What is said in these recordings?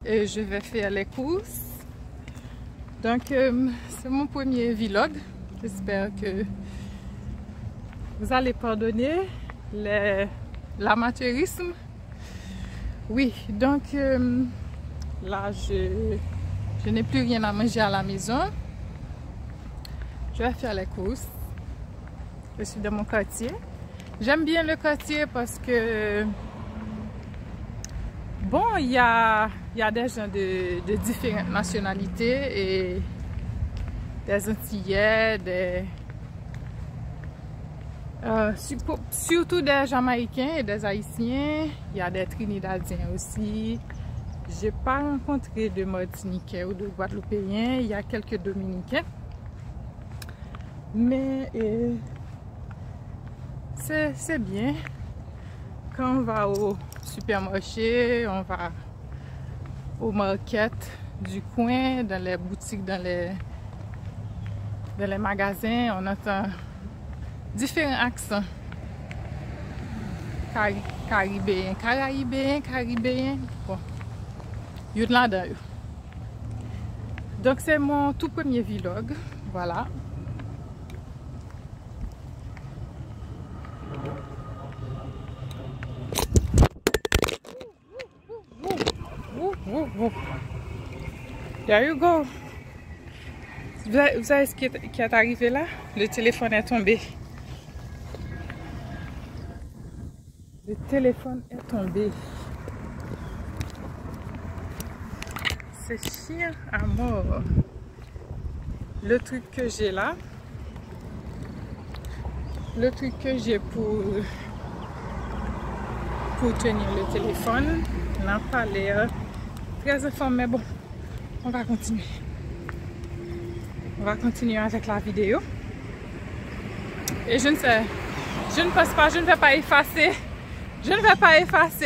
Et je vais faire les courses. Donc, c'est mon premier vlog. J'espère que vous allez pardonner l'amateurisme. Oui, donc là, je n'ai plus rien à manger à la maison. Je vais faire les courses. Je suis dans mon quartier. J'aime bien le quartier parce que bon, il y a des gens de différentes nationalités et des Antillais, surtout des Jamaïcains et des Haïtiens. Il y a des Trinidadiens aussi. Je n'ai pas rencontré de Martiniquais ou de Guadeloupéens. Il y a quelques Dominicains. Mais c'est bien. Quand on va au supermarché, on va au market du coin, dans les boutiques, dans les magasins, on entend différents accents. Caribéen. Bon, il y a de là-dedans. Donc c'est mon tout premier vlog. Voilà. There you go. Vous savez ce qui est arrivé là? Le téléphone est tombé. Le téléphone est tombé. C'est chiant à mort. Le truc que j'ai là, le truc que j'ai pour tenir le téléphone n'a pas l'air très informé, mais bon, on va continuer. On va continuer avec la vidéo. Et je ne sais, je ne pense pas, je ne vais pas effacer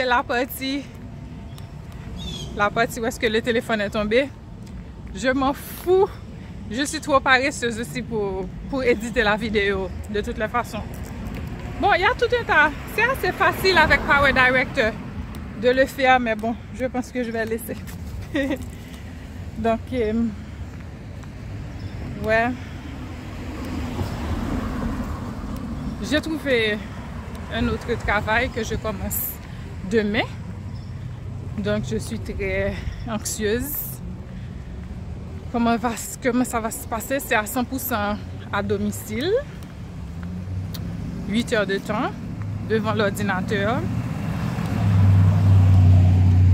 la partie où est-ce que le téléphone est tombé. Je m'en fous. Je suis trop paresseuse aussi pour éditer la vidéo de toutes les façons. Bon, il y a tout un tas. C'est assez facile avec Power Director de le faire, mais bon, je pense que je vais laisser. Donc, ouais. J'ai trouvé un autre travail que je commence demain. Donc, je suis très anxieuse. Comment ça va se passer? C'est à 100% à domicile. 8 heures de temps devant l'ordinateur.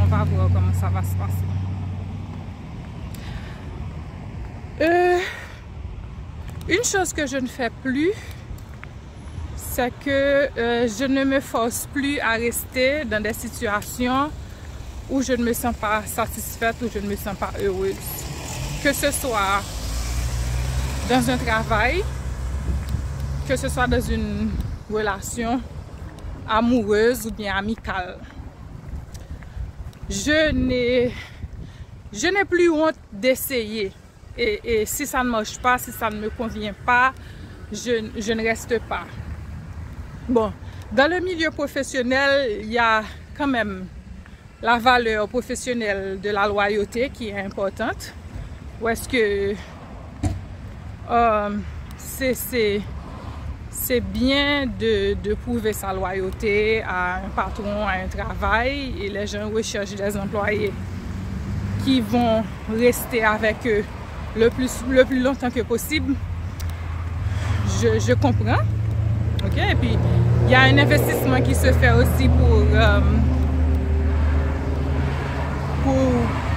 On va voir comment ça va se passer. Une chose que je ne fais plus, c'est que je ne me force plus à rester dans des situations où je ne me sens pas satisfaite, où je ne me sens pas heureuse. Que ce soit dans un travail, que ce soit dans une relation amoureuse ou bien amicale. Je n'ai plus honte d'essayer. Et si ça ne marche pas, si ça ne me convient pas, je ne reste pas. Bon, dans le milieu professionnel, il y a quand même la valeur professionnelle de la loyauté qui est importante. Ou est-ce que c'est bien de prouver sa loyauté à un patron, à un travail, et les gens recherchent des employés qui vont rester avec eux le plus longtemps que possible. Je comprends. Ok, et puis il y a un investissement qui se fait aussi pour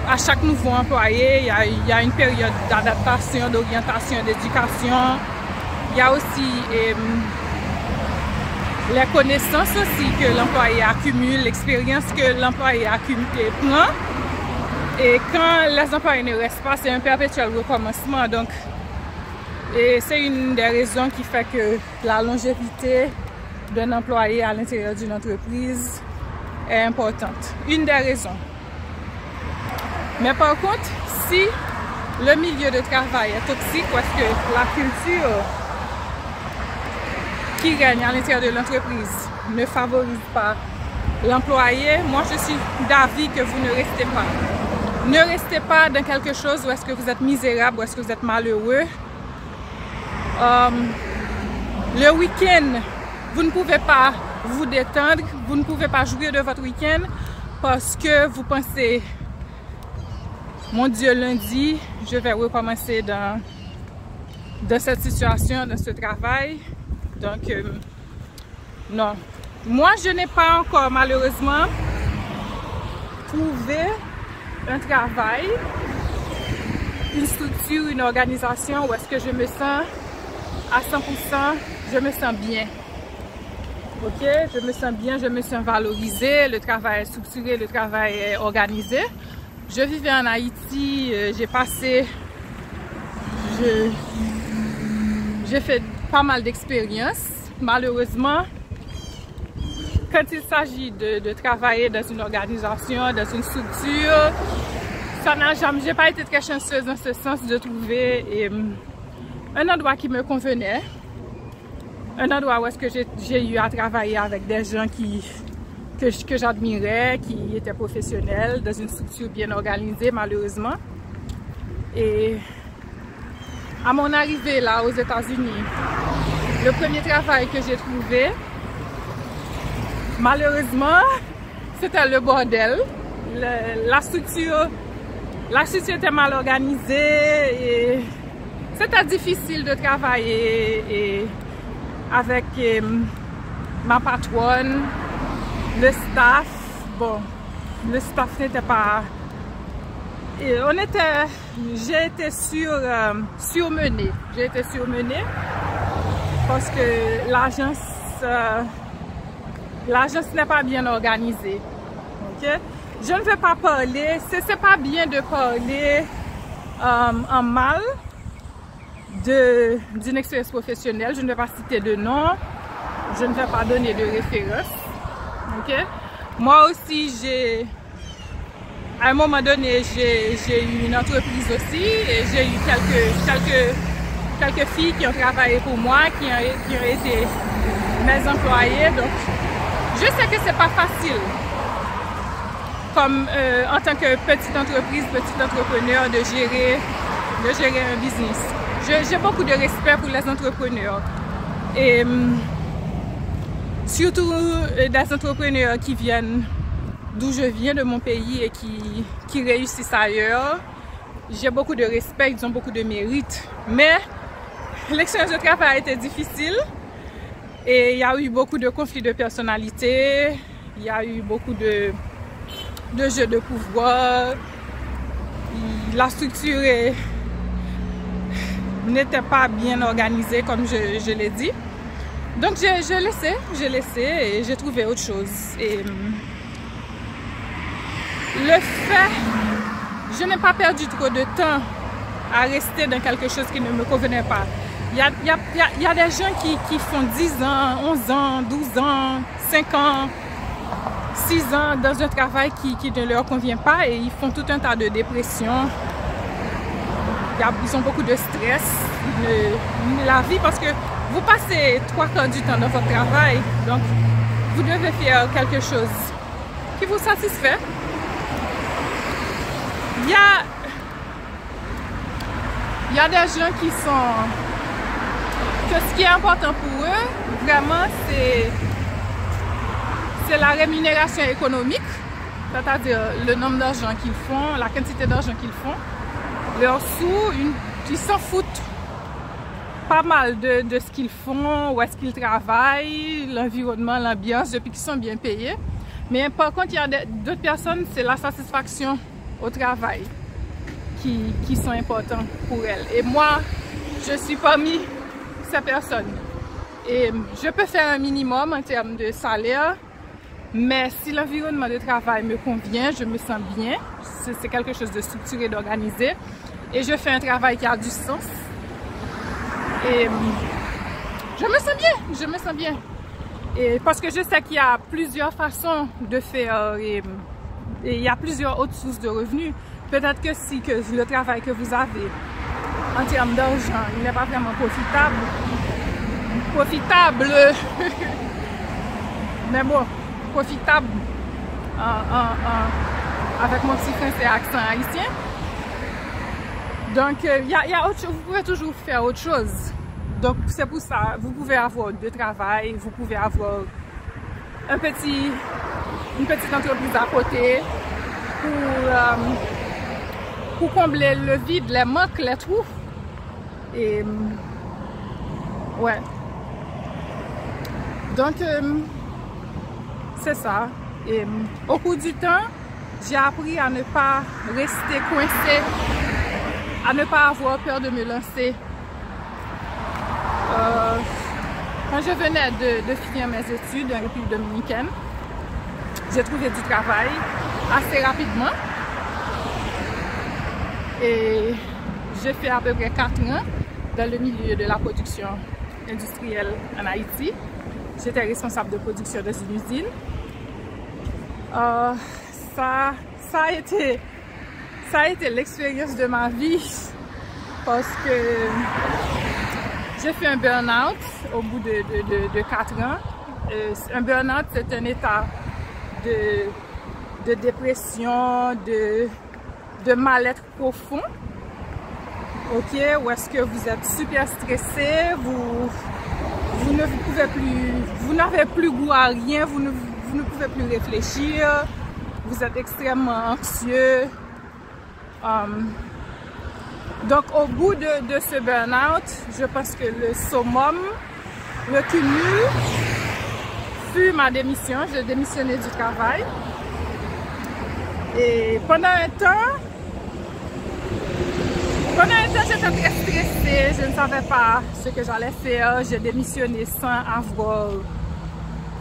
à chaque nouveau employé. Il y a une période d'adaptation, d'orientation, d'éducation. Il y a aussi les connaissances aussi que l'employé accumule, l'expérience que l'employé prend. Et quand les employés ne restent pas, c'est un perpétuel recommencement. Donc, et c'est une des raisons qui fait que la longévité d'un employé à l'intérieur d'une entreprise est importante. Une des raisons. Mais par contre, si le milieu de travail est toxique, parce que la culture qui règne à l'intérieur de l'entreprise ne favorise pas l'employé, moi je suis d'avis que vous ne restez pas. Ne restez pas dans quelque chose où est-ce que vous êtes misérable, où est-ce que vous êtes malheureux. Le week-end, vous ne pouvez pas vous détendre, vous ne pouvez pas jouir de votre week-end parce que vous pensez, mon Dieu, lundi, je vais recommencer dans cette situation, dans ce travail. Donc, non. Moi, je n'ai pas encore, malheureusement, trouvé un travail, une structure, une organisation où est-ce que je me sens à 100%, je me sens bien. Ok, je me sens bien, je me sens valorisée, le travail est structuré, le travail est organisé. Je vivais en Haïti, j'ai fait pas mal d'expériences. Malheureusement, quand il s'agit de travailler dans une organisation, dans une structure, j'ai pas été très chanceuse dans ce sens de trouver un endroit qui me convenait. Un endroit où est-ce que j'ai eu à travailler avec des gens que j'admirais, qui étaient professionnels, dans une structure bien organisée, malheureusement. Et à mon arrivée là aux États-Unis, le premier travail que j'ai trouvé, malheureusement, c'était le bordel. La structure était mal organisée et c'était difficile de travailler avec ma patronne, le staff. Bon, le staff n'était pas... J'ai été surmenée. J'ai été surmenée parce que l'agence n'est pas bien organisée. Okay? Je ne vais pas parler, c'est pas bien de parler en mal d'une expérience professionnelle. Je ne vais pas citer de nom, je ne vais pas donner de référence. Okay? Moi aussi, à un moment donné, j'ai eu une entreprise aussi et j'ai eu quelques filles qui ont travaillé pour moi, qui ont été mes employés. Donc, je sais que c'est pas facile, comme en tant que petite entreprise, petit entrepreneur, de gérer un business. J'ai beaucoup de respect pour les entrepreneurs et surtout des entrepreneurs qui viennent d'où je viens, de mon pays, et qui réussissent ailleurs. J'ai beaucoup de respect, ils ont beaucoup de mérite. Mais l'expérience de travail a été difficile et il y a eu beaucoup de conflits de personnalité, il y a eu beaucoup de jeux de pouvoir, la structure n'était pas bien organisée comme je l'ai dit. Donc j'ai laissé et j'ai trouvé autre chose. Et le fait, je n'ai pas perdu trop de temps à rester dans quelque chose qui ne me convenait pas. Il y a des gens qui font 10 ans, 11 ans, 12 ans, 5 ans, 6 ans dans un travail qui ne leur convient pas et ils font tout un tas de dépression. Ils ont beaucoup de stress, la vie, parce que vous passez 3/4 du temps dans votre travail, donc vous devez faire quelque chose qui vous satisfait. Il y a des gens qui sont... que ce qui est important pour eux, vraiment, c'est la rémunération économique, c'est-à-dire le nombre d'argent qu'ils font, la quantité d'argent qu'ils font. Leurs sous, ils s'en foutent pas mal de ce qu'ils font, où est-ce qu'ils travaillent, l'environnement, l'ambiance, depuis qu'ils sont bien payés. Mais par contre, il y a d'autres personnes, c'est la satisfaction au travail qui sont importants pour elles. Et moi, je suis parmi ces personnes. Et je peux faire un minimum en termes de salaire, mais si l'environnement de travail me convient, je me sens bien, c'est quelque chose de structuré, d'organisé, et je fais un travail qui a du sens. Et je me sens bien. Et parce que je sais qu'il y a plusieurs façons de faire et il y a plusieurs autres sources de revenus. Peut-être que si le travail que vous avez en termes d'argent, il n'est pas vraiment profitable, mais bon, profitable avec mon petit français accent haïtien. Donc, vous pouvez toujours faire autre chose. Donc, c'est pour ça, vous pouvez avoir de travail, vous pouvez avoir une petite entreprise à côté pour combler le vide, les manques, les trous. Et, ouais. Donc, c'est ça. Et au cours du temps, j'ai appris à ne pas rester coincé, à ne pas avoir peur de me lancer. Quand je venais de finir mes études en République dominicaine, j'ai trouvé du travail assez rapidement. Et j'ai fait à peu près 4 ans dans le milieu de la production industrielle en Haïti. J'étais responsable de production dans une usine. Ça a été l'expérience de ma vie parce que j'ai fait un burn-out au bout de 4 ans. Un burn-out, c'est un état de dépression, de mal-être profond. Ok, où est-ce que vous êtes super stressé, vous ne pouvez plus, vous n'avez plus goût à rien, vous ne pouvez plus réfléchir, vous êtes extrêmement anxieux. Donc au bout de ce burn-out, je pense que le summum, le cumul, fut ma démission. J'ai démissionné du travail. Et pendant un temps, j'étais très stressée, je ne savais pas ce que j'allais faire. J'ai démissionné sans avoir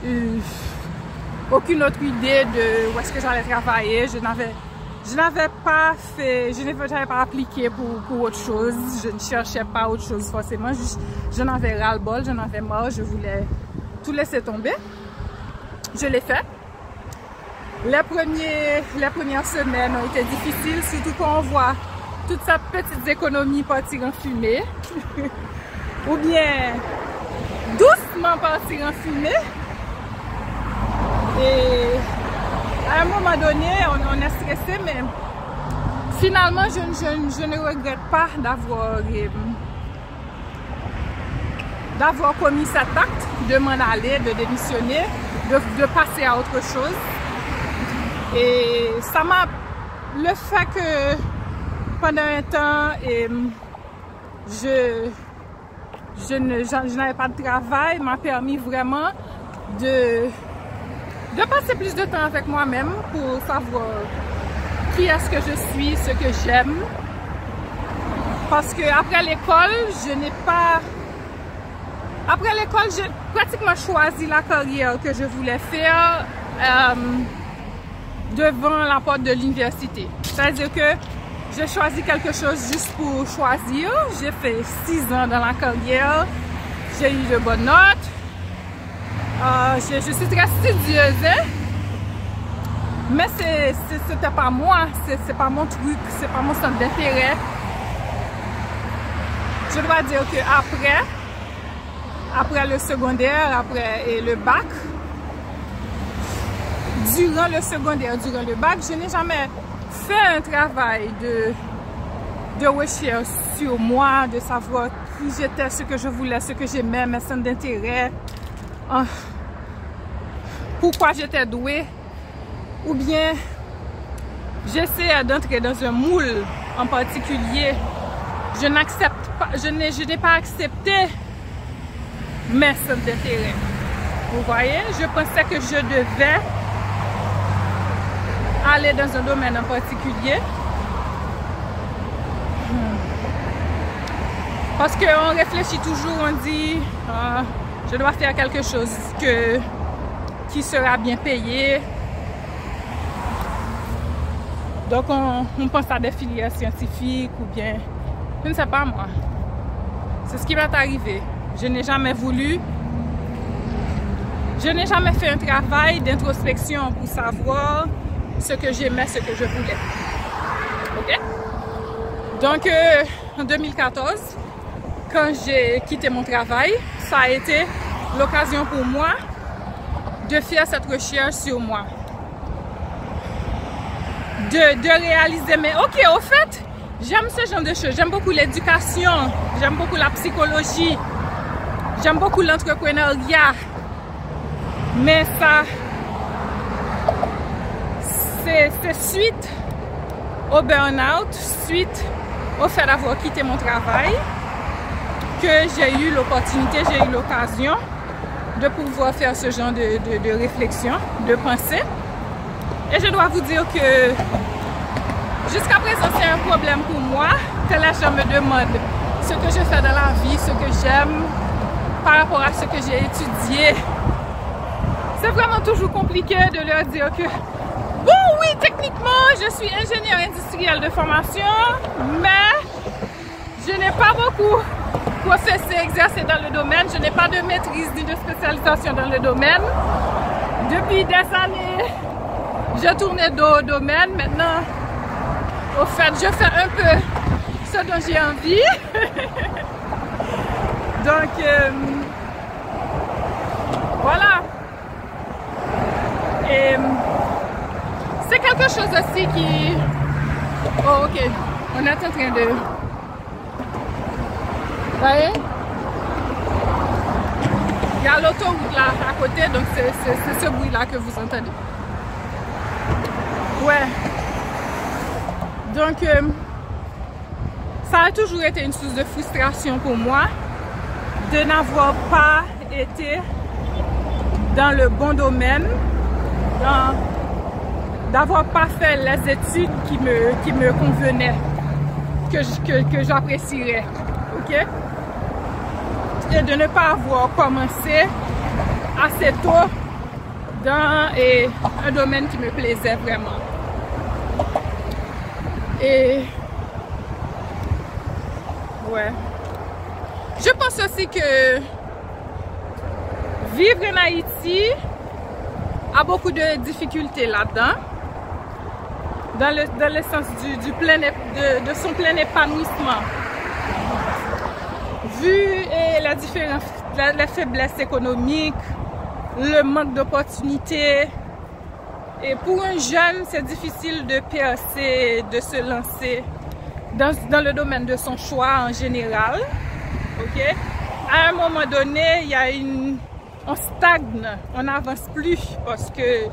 eu aucune autre idée de où est-ce que j'allais travailler. Je n'avais pas appliqué pour autre chose. Je ne cherchais pas autre chose forcément. J'en avais ras-le-bol, j'en avais marre, je voulais tout laisser tomber. Je l'ai fait. Les premières semaines ont été difficiles, surtout quand on voit toute sa petite économie partir en fumée. Ou bien doucement partir en fumée. Et à un moment donné, on est stressé, mais finalement, je ne regrette pas d'avoir commis cet acte, de m'en aller, de démissionner, de passer à autre chose. Et ça m'a... Le fait que pendant un temps, je n'avais pas de travail m'a permis vraiment de passer plus de temps avec moi-même pour savoir qui est-ce que je suis, ce que j'aime. Parce que après l'école, après l'école, j'ai pratiquement choisi la carrière que je voulais faire devant la porte de l'université. C'est-à-dire que j'ai choisi quelque chose juste pour choisir. J'ai fait 6 ans dans la carrière. J'ai eu de bonnes notes. Je suis très studieuse, hein? Mais c'était pas moi, c'est pas mon truc, c'est pas mon centre d'intérêt. Je dois dire que après le secondaire, et le bac, durant le secondaire, durant le bac, je n'ai jamais fait un travail de recherche sur moi, de savoir qui j'étais, ce que je voulais, ce que j'aimais, mes centres d'intérêt. Pourquoi j'étais douée, ou bien j'essayais d'entrer dans un moule en particulier. Je n'ai pas accepté mes centres d'intérêt. Vous voyez, je pensais que je devais aller dans un domaine en particulier. Parce qu'on réfléchit toujours, on dit je dois faire quelque chose qui sera bien payé. Donc on pense à des filières scientifiques ou bien, je ne sais pas moi. C'est ce qui m'est arrivé. Je n'ai jamais voulu, je n'ai jamais fait un travail d'introspection pour savoir ce que j'aimais, ce que je voulais. Ok? Donc en 2014, quand j'ai quitté mon travail, ça a été l'occasion pour moi de faire cette recherche sur moi. de réaliser. Mais ok, au fait, j'aime ce genre de choses. J'aime beaucoup l'éducation, j'aime beaucoup la psychologie, j'aime beaucoup l'entrepreneuriat. Mais ça, c'est suite au burn-out, suite au fait d'avoir quitté mon travail, que j'ai eu l'opportunité, j'ai eu l'occasion de pouvoir faire ce genre de réflexion, de pensée. Et je dois vous dire que jusqu'à présent, c'est un problème pour moi que les gens me demandent ce que je fais dans la vie, ce que j'aime par rapport à ce que j'ai étudié. C'est vraiment toujours compliqué de leur dire que bon, oui, techniquement, je suis ingénieur industriel de formation, mais je n'ai pas beaucoup professé, exercé dans le domaine. Je n'ai pas de maîtrise ni de spécialisation dans le domaine. Depuis des années, je tournais dos au domaine. Maintenant, au fait, je fais un peu ce dont j'ai envie. Donc, voilà. Et c'est quelque chose aussi qui... Oh, ok. On est en train de... Vous voyez? Il y a l'autoroute là à côté, donc c'est ce bruit-là que vous entendez. Ouais. Donc, ça a toujours été une source de frustration pour moi de n'avoir pas été dans le bon domaine, d'avoir pas fait les études qui me convenaient, que j'apprécierais, ok? Et de ne pas avoir commencé assez tôt dans un domaine qui me plaisait vraiment. Et ouais. Je pense aussi que vivre en Haïti a beaucoup de difficultés là-dedans, dans le sens de son plein épanouissement. Vu les faiblesses économiques, le manque d'opportunités, et pour un jeune, c'est difficile de percer, de se lancer dans le domaine de son choix en général. Okay? À un moment donné, on stagne, on n'avance plus parce que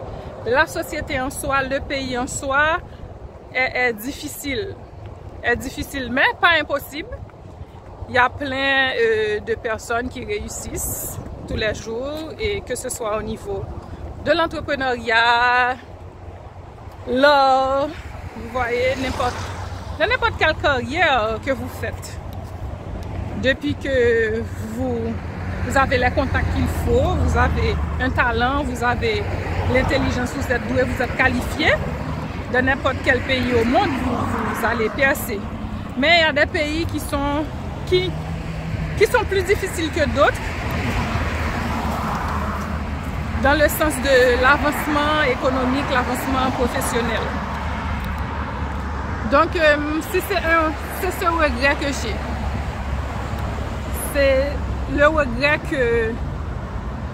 la société en soi, le pays en soi est difficile. Est difficile, mais pas impossible. Il y a plein de personnes qui réussissent tous les jours, et que ce soit au niveau de l'entrepreneuriat, l'art, vous voyez, n'importe quelle carrière que vous faites. Depuis que vous avez les contacts qu'il faut, vous avez un talent, vous avez l'intelligence, vous êtes doué, vous êtes qualifié, dans n'importe quel pays au monde, vous allez percer. Mais il y a des pays qui sont plus difficiles que d'autres, dans le sens de l'avancement économique, l'avancement professionnel. Donc, c'est ce regret que j'ai. C'est le regret que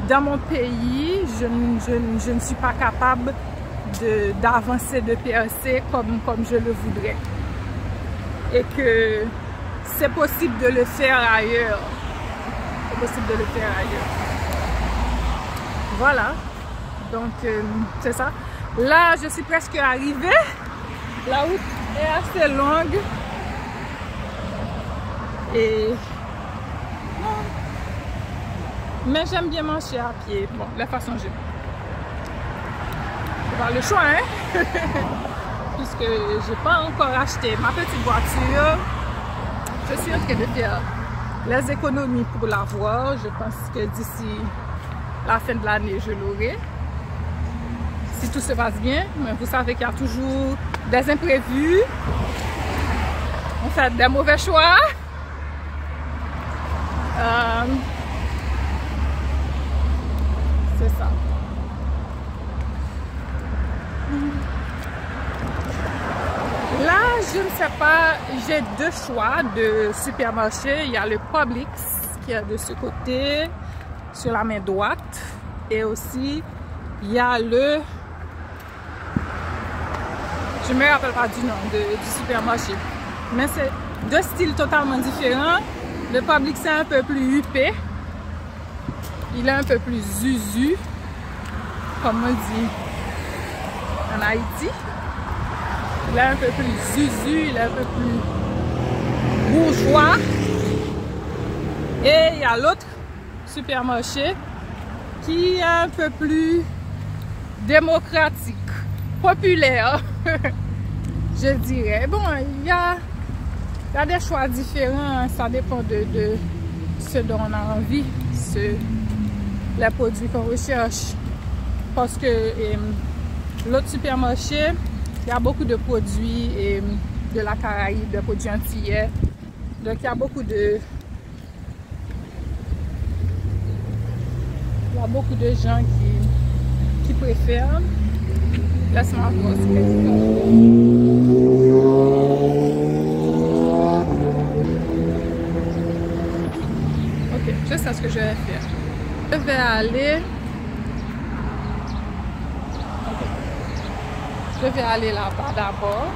dans mon pays, je ne suis pas capable d'avancer, de percer comme je le voudrais. Et que c'est possible de le faire ailleurs. C'est possible de le faire ailleurs. Voilà. Donc, c'est ça. Là, je suis presque arrivée. La route est assez longue. Et... mais j'aime bien marcher à pied. Bon, la façon j'ai. C'est pas le choix, hein? Puisque j'ai pas encore acheté ma petite voiture. Je suis en train de faire les économies pour l'avoir. Je pense que d'ici la fin de l'année, je l'aurai. Si tout se passe bien. Mais vous savez qu'il y a toujours des imprévus. On fait des mauvais choix. C'est ça. Là, je ne sais pas, j'ai deux choix de supermarché. Il y a le Publix qui est de ce côté, sur la main droite. Et aussi, il y a le Je ne me rappelle pas du nom du supermarché. Mais c'est deux styles totalement différents. Le Publix c'est un peu plus huppé. Il est un peu plus zuzu, comme on dit en Haïti. Il est un peu plus zuzu, il est un peu plus bourgeois. Et il y a l'autre supermarché qui est un peu plus démocratique, populaire, je dirais. Bon, il y a des choix différents, ça dépend de ce dont on a envie, les produits qu'on recherche. Parce que l'autre supermarché, il y a beaucoup de produits de la Caraïbe, de produits antillais. Donc il y a beaucoup de gens qui préfèrent. Laisse-moi voir ce que ok, je sais ce que je vais faire. Je vais aller. Je vais aller là-bas d'abord.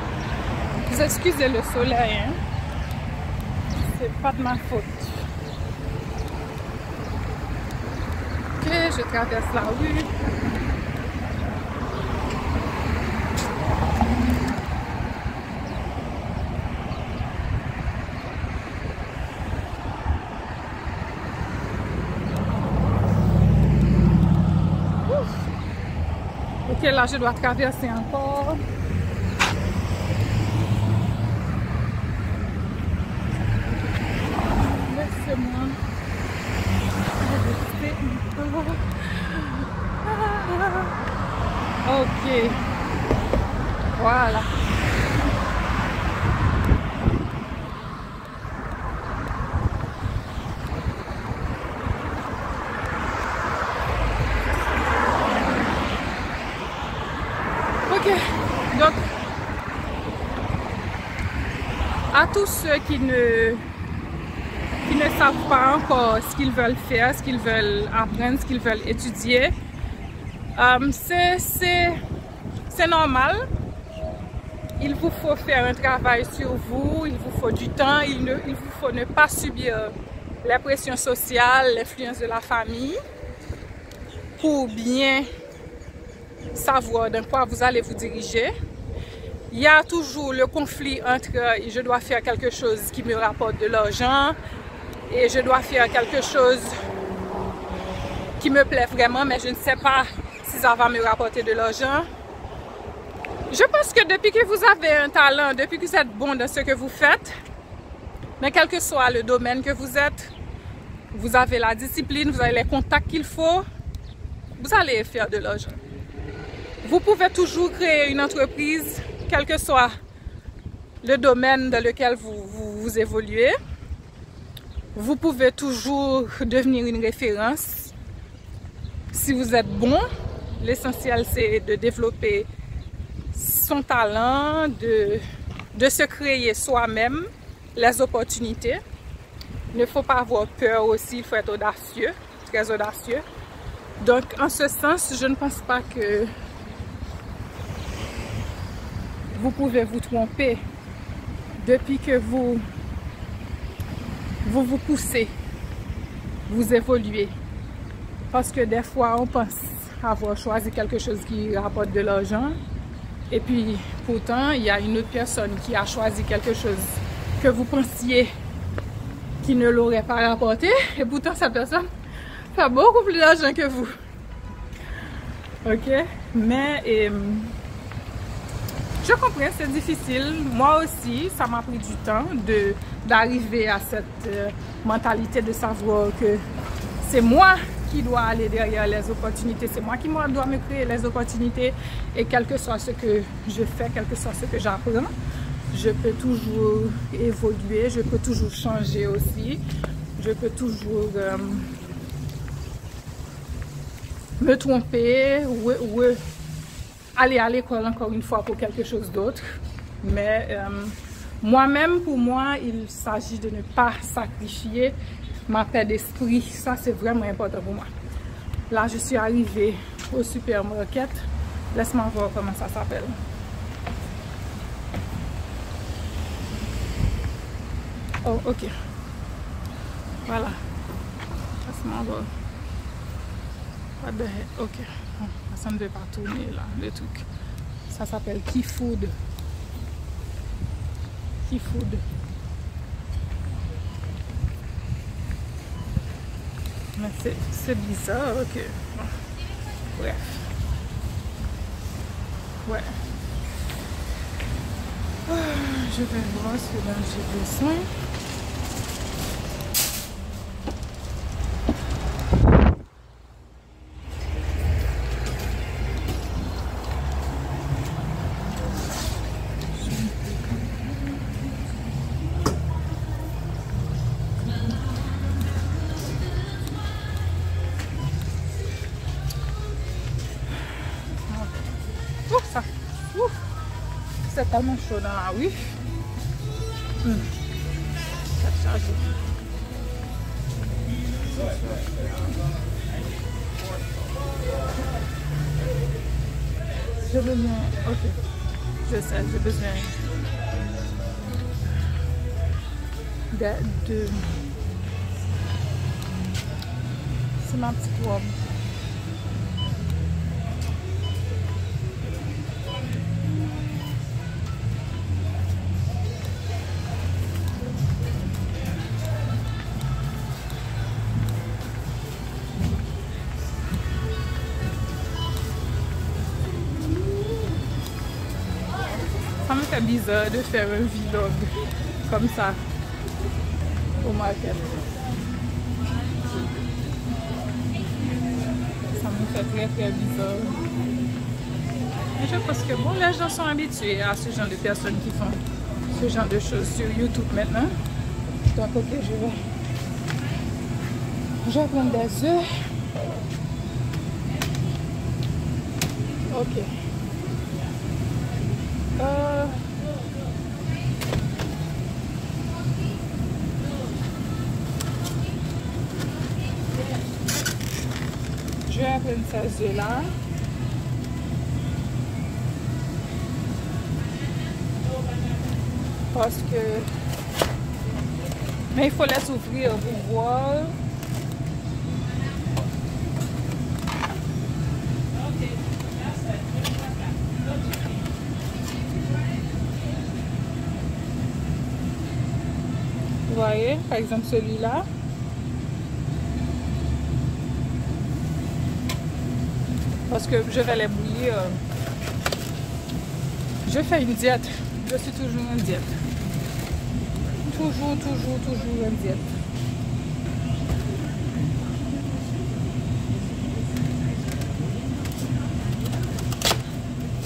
Vous excusez le soleil, hein? C'est pas de ma faute. Ok, je traverse la rue. Ok, là je dois traverser encore. Laissez-moi. Ok. Voilà. Ok. Donc, à tous ceux qui ne savent pas encore ce qu'ils veulent faire, ce qu'ils veulent apprendre, ce qu'ils veulent étudier, c'est normal. Il vous faut faire un travail sur vous, il vous faut du temps, il vous faut ne pas subir la pression sociale, l'influence de la famille pour bien savoir dans quoi vous allez vous diriger. Il y a toujours le conflit entre je dois faire quelque chose qui me rapporte de l'argent et je dois faire quelque chose qui me plaît vraiment, mais je ne sais pas si ça va me rapporter de l'argent. Je pense que depuis que vous avez un talent, depuis que vous êtes bon dans ce que vous faites, mais quel que soit le domaine que vous êtes, vous avez la discipline, vous avez les contacts qu'il faut, vous allez faire de l'argent. Vous pouvez toujours créer une entreprise, quel que soit le domaine dans lequel vous évoluez. Vous pouvez toujours devenir une référence. Si vous êtes bon, l'essentiel c'est de développer son talent, de se créer soi-même les opportunités. Il ne faut pas avoir peur aussi, il faut être audacieux, très audacieux. Donc en ce sens, je ne pense pas que vous pouvez vous tromper depuis que vous poussez, vous évoluez. Parce que des fois, on pense avoir choisi quelque chose qui rapporte de l'argent. Et puis, pourtant, il y a une autre personne qui a choisi quelque chose que vous pensiez qui ne l'aurait pas rapporté. Et pourtant, cette personne fait beaucoup plus d'argent que vous. Ok? Mais je comprends, c'est difficile. Moi aussi, ça m'a pris du temps d'arriver à cette mentalité de savoir que c'est moi qui dois aller derrière les opportunités, c'est moi qui dois me créer les opportunités, et quel que soit ce que je fais, quel que soit ce que j'apprends, je peux toujours évoluer, je peux toujours changer aussi, je peux toujours me tromper ou aller à l'école encore une fois pour quelque chose d'autre. Mais moi-même, pour moi, il s'agit de ne pas sacrifier ma paix d'esprit. Ça, c'est vraiment important pour moi. Là, je suis arrivée au supermarché. Laisse-moi voir comment ça s'appelle. Oh, ok. Voilà. Laisse-moi voir. What the heck? Ok. Ça ne veut pas tourner là, le truc. Ça s'appelle Keyfood. Keyfood. Mais c'est bizarre, ok. Bon. Bref. Ouais. Je vais voir ce dont j'ai besoin. Ça. C'est tellement chaud dans la rue. Ça charge. J'ai besoin. Ok. Je sais, j'ai besoin de. C'est ma petite robe. Ça me fait bizarre de faire un vlog comme ça au market. Ça me fait très très bizarre. Mais je pense que bon, les gens sont habitués à ce genre de personnes qui font ce genre de choses sur YouTube maintenant. Donc ok, je vais prendre des œufs. Ok. Je vais prendre ces œufs-là. Parce que... Mais il faut les ouvrir pour voir. Vous voyez, par exemple celui-là. Parce que je vais les bouillir. Je fais une diète. Je suis toujours en diète. Toujours en diète.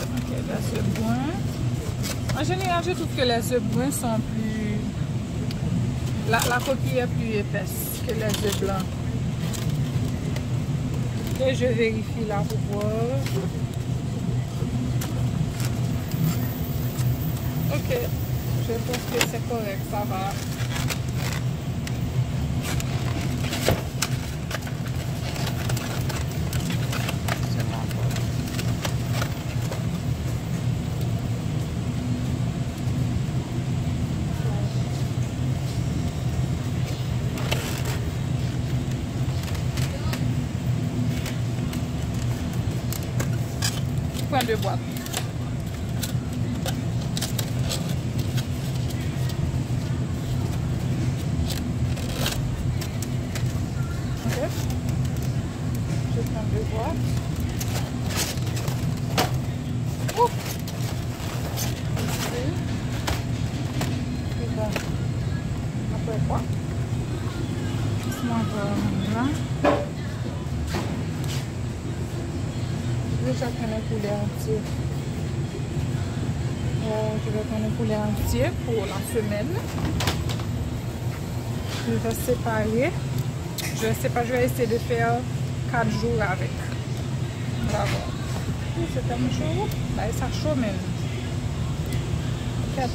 Ok, les œufs bruns. En général, je trouve que les œufs bruns sont plus... La coquille est plus épaisse que les œufs blancs. Et je vérifie là pour voir. Ok, je pense que c'est correct, ça va. C'est bon. Point de boîte. Ok. Je prends deux boîtes. Ouf. Ici. Et là. Après quoi? Laisse-moi voir là. Je vais prendre un poulet entier. Je vais prendre un poulet entier pour la semaine. Je vais séparer. Je vais essayer de faire 4 jours avec. Bravo. C'est tellement chaud. Là, ça chaud même. 4.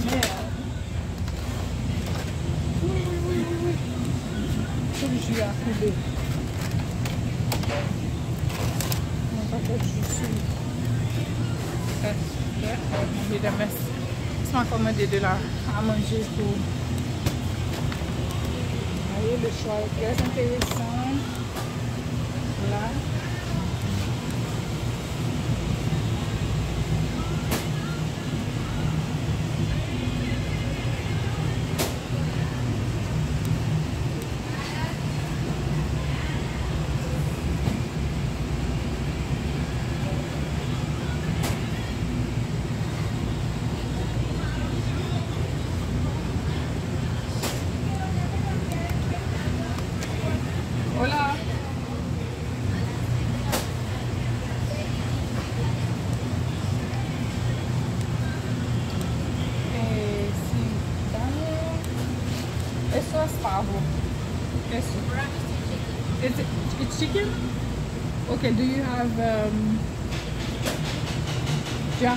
Merde. Oui. Tout le jus a coulé. On va faire du jus. Manger des messes. Je m'en commander de là à manger pour. Voyez, le choix est très intéressant. Là. Hola. Sí, dame. Eso es pavo. Eso. It's chicken? Okay, do you have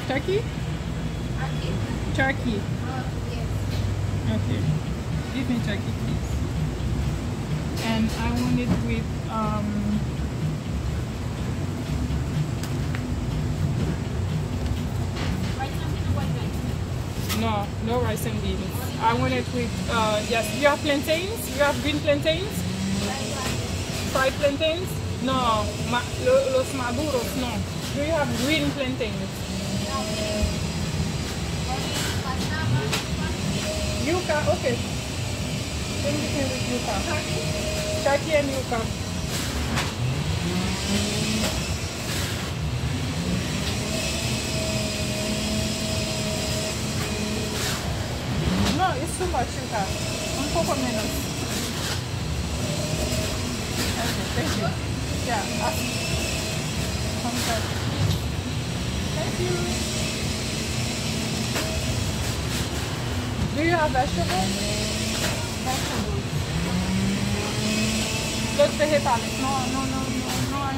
turkey? Turkey. Yes. Okay. Give me turkey, please. And I want it with Rice and white rice. no rice and beans. I want it with yes, you have plantains? You have green plantains? Fried plantains? No, los maduros, no. Do you have green plantains? Yuca, okay. Then you can with yuca. Turkey and yuca. No, it's too much yuca. Un poco menos. Okay, thank you. Yeah, thank you. Do you have vegetables? Vegetables. Los vegetales. No hay.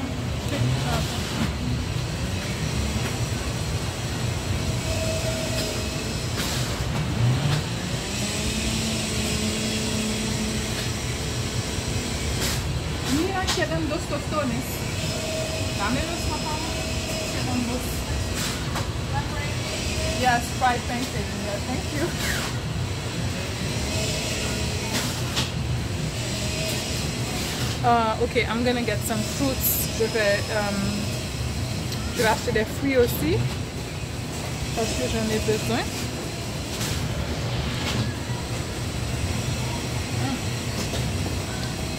Mira, quedan dos tostones. Dámelos, papá. Quedan dos. Yes, fried pancakes. Yeah, thank you. Ok, I'm gonna get some fruits. Je vais acheter des fruits aussi parce que j'en ai besoin.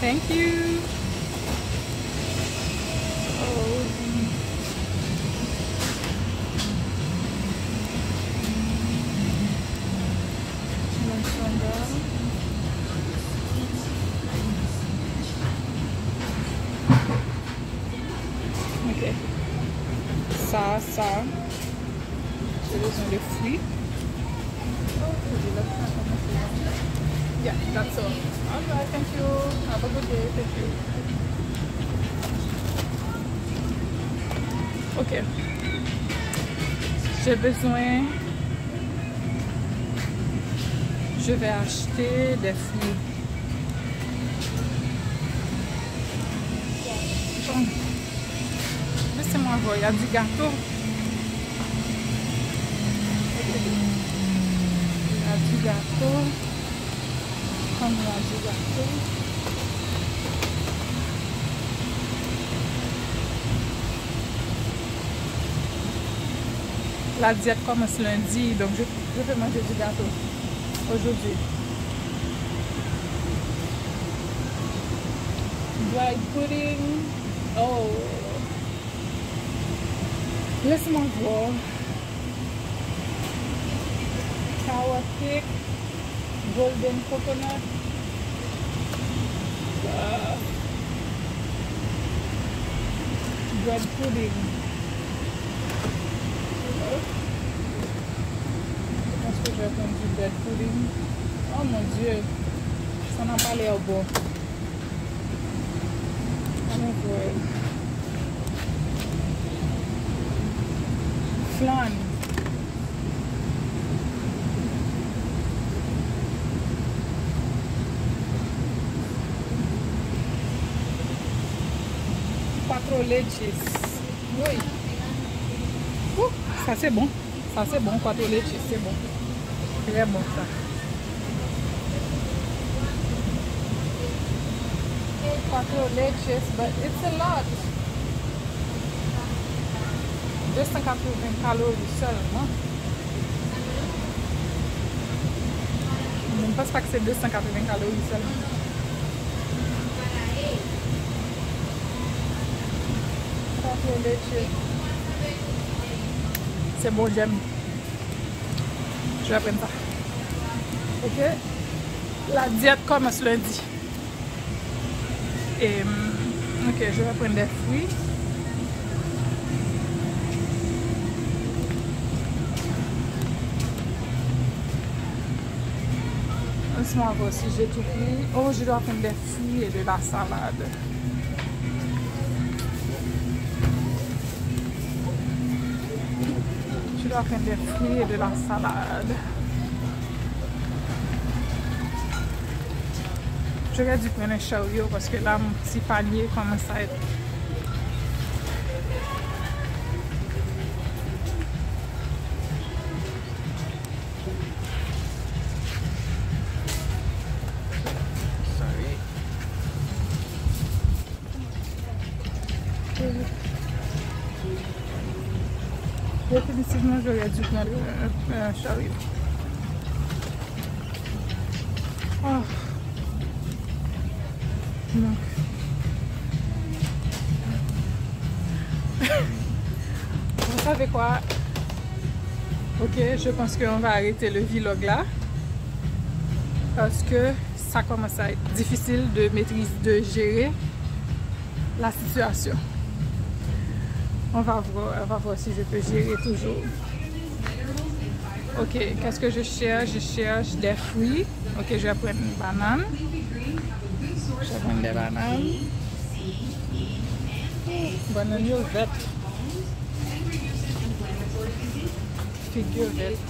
Thank you. Oh. Ok. Ça. J'ai besoin de fruits. Yeah, that's all. Alright, thank you. Have a good day. Thank you. Ok. J'ai besoin. Je vais acheter des fruits. Bon. Laissez-moi voir. Il y a du gâteau. Il y a du gâteau. Comme il y a du gâteau. La diète commence lundi, donc je vais manger du gâteau aujourd'hui. Dried pudding. Oh. Laisse-moi voir. Sour cake. Golden coconut. Bread pudding. Je pense que je vais prendre du bread pudding. Oh mon Dieu, ça n'a pas l'air bon. Allons voir. Flan. Quattro leches. Oui. Ça c'est bon. Ça c'est bon, quattro leches, c'est bon. Très bon ça. Quattro leches, but it's a lot. 280 calories seulement. Je ne pense pas que c'est 280 calories seulement. Quattro leches. C'est bon, j'aime. Je vais prendre ça. Ok. La diète commence lundi. Et ok, je vais prendre des fruits. Laisse-moi voir si j'ai tout pris. Oh, je dois prendre des fruits et de la salade. Je dois prendre des fruits et de la salade. J'aurais dû prendre un chariot parce que là, mon petit panier commence à être... Définitivement, j'aurais dû prendre un chariot. Oh. Donc. Vous savez quoi? Ok, je pense qu'on va arrêter le vlog là. Parce que ça commence à être difficile de maîtriser, de gérer la situation. On va voir si je peux gérer toujours. Ok, qu'est-ce que je cherche? Je cherche des fruits. Ok, je vais prendre une banane. Je vais prendre des bananes. Banane verte. Figure verte.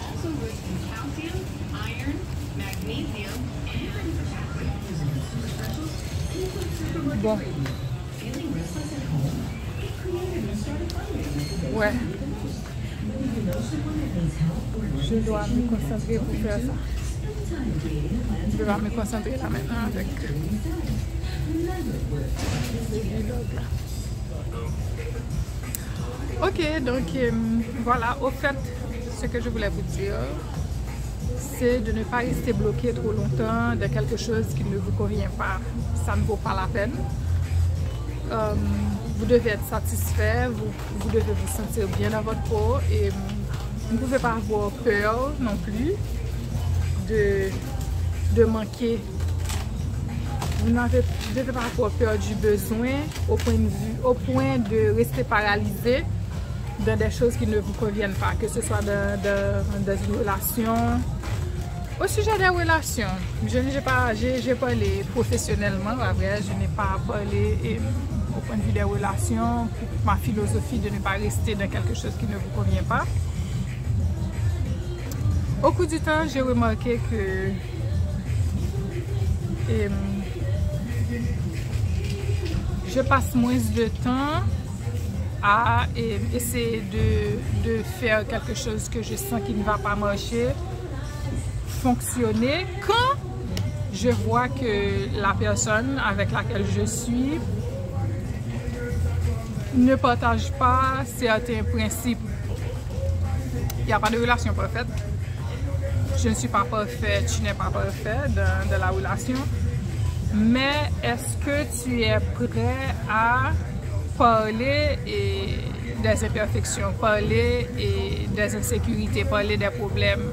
Bon. Ouais. Je dois me concentrer pour faire ça. Je vais me concentrer là maintenant avec le vlog là. Ok, donc voilà, au fait, ce que je voulais vous dire, c'est de ne pas rester bloqué trop longtemps dans quelque chose qui ne vous convient pas. Ça ne vaut pas la peine. Vous devez être satisfait, vous devez vous sentir bien dans votre peau et vous ne pouvez pas avoir peur non plus de manquer. Vous ne devez pas avoir peur du besoin au point de rester paralysé dans des choses qui ne vous conviennent pas, que ce soit dans une relation. Au sujet des relations, j'ai parlé professionnellement, vrai, je n'ai pas parlé au point de vue des relations, ma philosophie de ne pas rester dans quelque chose qui ne vous convient pas. Au cours du temps, j'ai remarqué que je passe moins de temps à essayer de faire quelque chose que je sens qui ne va pas marcher, fonctionner, quand je vois que la personne avec laquelle je suis ne partage pas certains principes. Il n'y a pas de relation parfaite. Je ne suis pas parfaite, tu n'es pas parfait dans la relation. Mais est-ce que tu es prêt à parler des imperfections, parler des insécurités, parler des problèmes?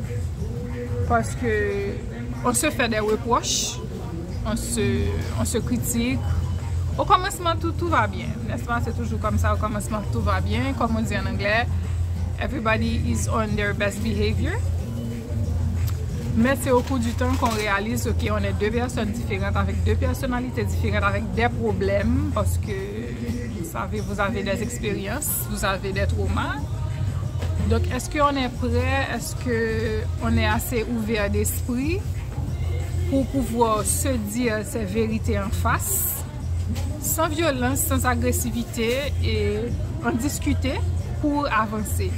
Parce que on se fait des reproches, on se critique. Au commencement, tout va bien, n'est-ce pas? C'est toujours comme ça, au commencement, tout va bien. Comme on dit en anglais, everybody is on their best behavior. Mais c'est au cours du temps qu'on réalise qu'on est deux personnes différentes, avec deux personnalités différentes, avec des problèmes, parce que, vous savez, vous avez des expériences, vous avez des traumas. Donc, est-ce qu'on est prêt? Est-ce qu'on est assez ouvert d'esprit pour pouvoir se dire ces vérités en face, sans violence, sans agressivité, et en discuter pour avancer?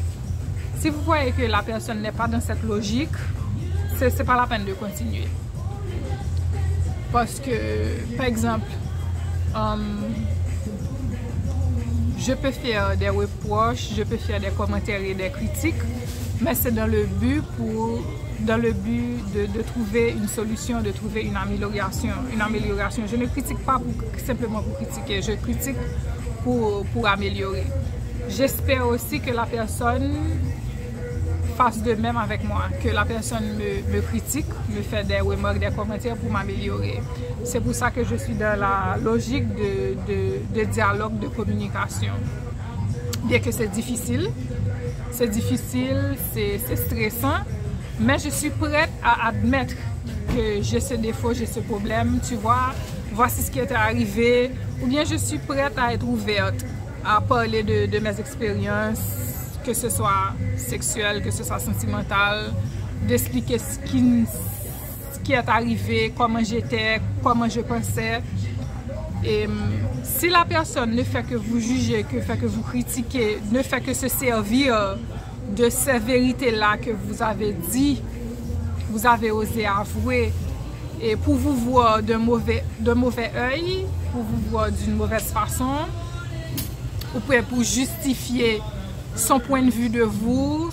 Si vous voyez que la personne n'est pas dans cette logique, c'est pas la peine de continuer. Parce que, par exemple, je peux faire des reproches, je peux faire des commentaires et des critiques, mais c'est dans le but de trouver une solution, de trouver une amélioration. Je ne critique pas simplement pour critiquer, je critique pour améliorer. J'espère aussi que la personne fasse de même avec moi, que la personne me critique, me fait des remarques, des commentaires pour m'améliorer. C'est pour ça que je suis dans la logique de dialogue, de communication. Bien que c'est difficile, c'est stressant, mais je suis prête à admettre que j'ai ce défaut, j'ai ce problème, tu vois, voici ce qui est arrivé, ou bien je suis prête à être ouverte, à parler de mes expériences, que ce soit sexuel, que ce soit sentimental, d'expliquer ce qui est arrivé, comment j'étais, comment je pensais. Et si la personne ne fait que vous juger, que fait que vous critiquer, ne fait que se servir de ces vérités-là que vous avez dit, vous avez osé avouer, et pour vous voir d'un mauvais œil, pour vous voir d'une mauvaise façon, ou pour justifier son point de vue de vous,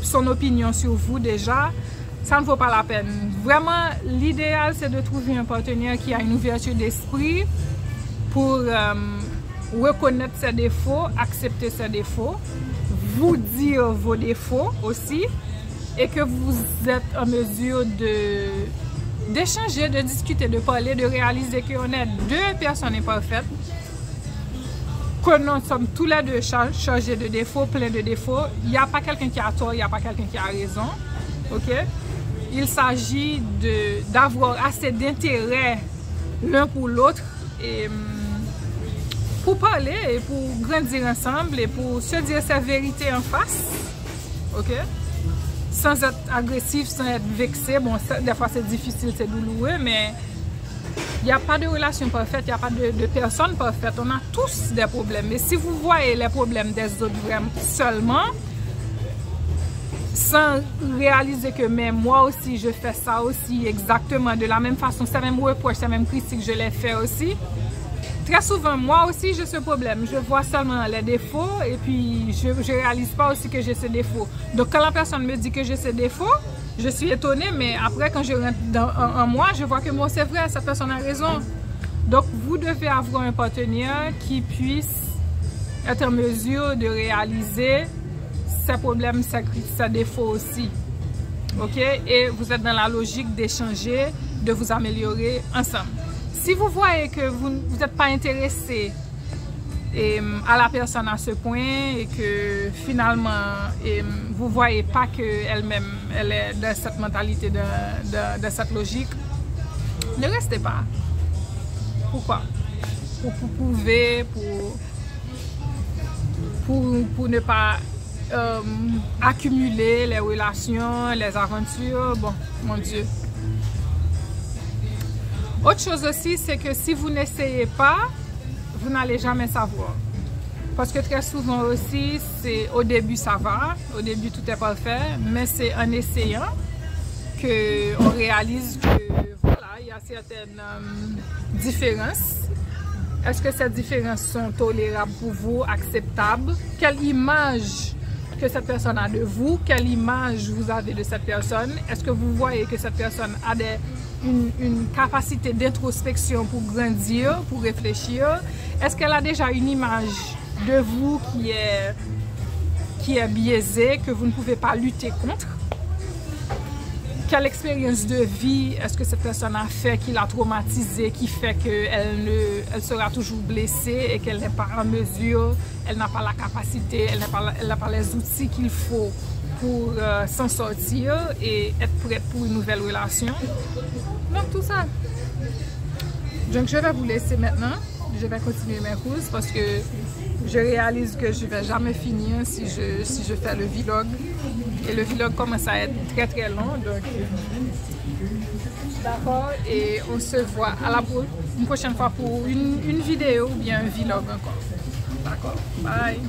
son opinion sur vous déjà, ça ne vaut pas la peine. Vraiment, l'idéal, c'est de trouver un partenaire qui a une ouverture d'esprit pour reconnaître ses défauts, accepter ses défauts, vous dire vos défauts aussi, et que vous êtes en mesure d'échanger, de discuter, de parler, de réaliser qu'on est deux personnes imparfaites, que nous sommes tous les deux chargés de défauts, plein de défauts. Il n'y a pas quelqu'un qui a tort, il n'y a pas quelqu'un qui a raison. Ok? Il s'agit d'avoir assez d'intérêt l'un pour l'autre et pour parler et pour grandir ensemble et pour se dire sa vérité en face. Ok? Sans être agressif, sans être vexé. Bon, des fois c'est difficile, c'est douloureux, mais il n'y a pas de relation parfaite, il n'y a pas de personne parfaite. On a tous des problèmes. Mais si vous voyez les problèmes des autres vraiment seulement, sans réaliser que même moi aussi, je fais ça aussi exactement de la même façon, c'est même reproche, c'est même critique, je l'ai fait aussi. Très souvent, moi aussi, j'ai ce problème. Je vois seulement les défauts et puis je ne réalise pas aussi que j'ai ces défauts. Donc, quand la personne me dit que j'ai ces défauts, je suis étonnée, mais après, quand je rentre en moi, je vois que moi, c'est vrai, cette personne a raison. Donc, vous devez avoir un partenaire qui puisse être en mesure de réaliser ses problèmes, ses défauts aussi. OK? Et vous êtes dans la logique d'échanger, de vous améliorer ensemble. Si vous voyez que vous n'êtes pas intéressé à la personne à ce point et que finalement vous ne voyez pas qu'elle-même elle est dans cette mentalité, de cette logique, ne restez pas. Pourquoi? Pour prouver, pour ne pas accumuler les relations, les aventures. Bon, mon Dieu. Autre chose aussi, c'est que si vous n'essayez pas, vous n'allez jamais savoir. Parce que très souvent aussi, c'est au début ça va, au début tout est parfait, mais c'est en essayant qu'on réalise que voilà, il y a certaines différences. Est-ce que ces différences sont tolérables pour vous, acceptables? Quelle image que cette personne a de vous? Quelle image vous avez de cette personne? Est-ce que vous voyez que cette personne a une capacité d'introspection pour grandir, pour réfléchir? Est-ce qu'elle a déjà une image de vous qui est biaisée, que vous ne pouvez pas lutter contre? Quelle expérience de vie est-ce que cette personne a fait qui l'a traumatisée, qui fait qu'elle sera toujours blessée et qu'elle n'est pas en mesure, elle n'a pas la capacité, elle n'a pas les outils qu'il faut pour s'en sortir et être prête pour une nouvelle relation? Donc tout ça. Donc je vais vous laisser maintenant. Je vais continuer mes courses parce que je réalise que je ne vais jamais finir si je fais le vlog. Et le vlog commence à être très très long. Donc d'accord. Et on se voit une prochaine fois pour une vidéo ou bien un vlog encore. D'accord. Bye.